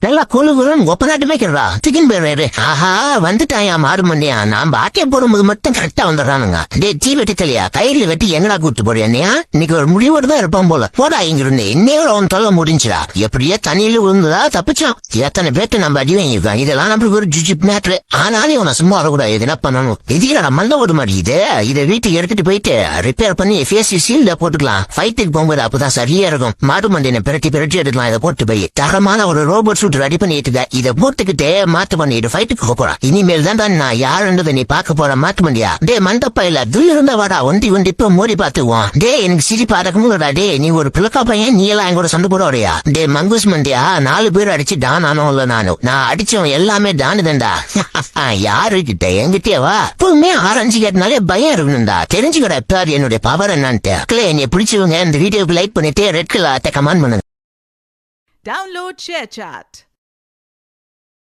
நல்லா கொழுகுன்னு ஒப்பனாட்டு மேய்க்கிறா சிக்கன் பேரு. ஆஹா வந்துட்டாயா மாறு மண்டியா. நான் பாட்டிய போடும்போது மட்டும் கரெக்டா வந்துடுறானுங்க. டே தீ வெட்டி தலையா கையில வெட்டி எங்கடா கூட்டு போறியா என்னையா? இன்னைக்கு ஒரு முடிவோடு தான் இருப்பான் போல. போடா இங்க இருந்து இன்னையோட அவன் தொல்லை முடிஞ்சுடா. எப்படியே தண்ணியில விழுந்ததா தப்பிச்சான். எத்தனை பேர்த்து நம்ம அடி வாங்கிருக்கோம். இதெல்லாம் நம்மளுக்கு ஒரு ஜிஜிப் மேட்ரு. ஆனாலும் இவனை சும்மா வரக்கூடாது. இது என்ன பண்ணணும்? எதிர மல்ல ஒரு மாதிரி இதை வீட்டுக்கு எடுத்துட்டு போயிட்டு ரிப்பேர் பண்ணி ஃபேஸ் சீல்ட போட்டுக்கலாம். ஃபைட்டுக்கு போகும்போது அப்பதான் சரியா இருக்கும். மாட்டு மண்டியை பிரட்டி எடுக்கலாம். இதை போட்டு போய் தரமான ஒரு ரோபோட் சூட் ரெடி பண்ணிட்டு இதை போட்டுக்கிட்டே மாட்டு பண்ணிட்டு ஃபைட்டுக்கு போறான். இனிமேல் தான் நான் யாருன்றதை நீ பார்க்க போற மாட்டு மண்டியா. டே மண்டப்பா இல்ல துள் இருந்தா வாடா ஒண்டி இப்ப மோடி பாத்துவோம். டே எனக்கு சிரிப்பு அடக்கமுடா. டே நீ ஒரு பிளக்கா பையன் நீ எல்லாம் எங்கூட சண்டை போடுறியா? டே மங்கூஸ் மண்டியா 4 பேர் அடிச்சு டான் ஆனோ இல்ல நானும் நான் அடிச்சவன் எல்லாமே டானு தண்டா. யாருக்கிட்ட என்கிட்டயே வா. எப்பவுமே ஆரஞ்சு கேட்டனாலே பயம் இருக்கணும்டா. தெரிஞ்சுக்கடா எப்ப என்னுடைய பவர் என்னன்ட்டு. என்னை பிடிச்சவங்க இந்த வீடியோக்கு லைக் பண்ணிட்டு ரெட் கலர் கமெண்ட் பண்ணுங்க. Download ShareChat.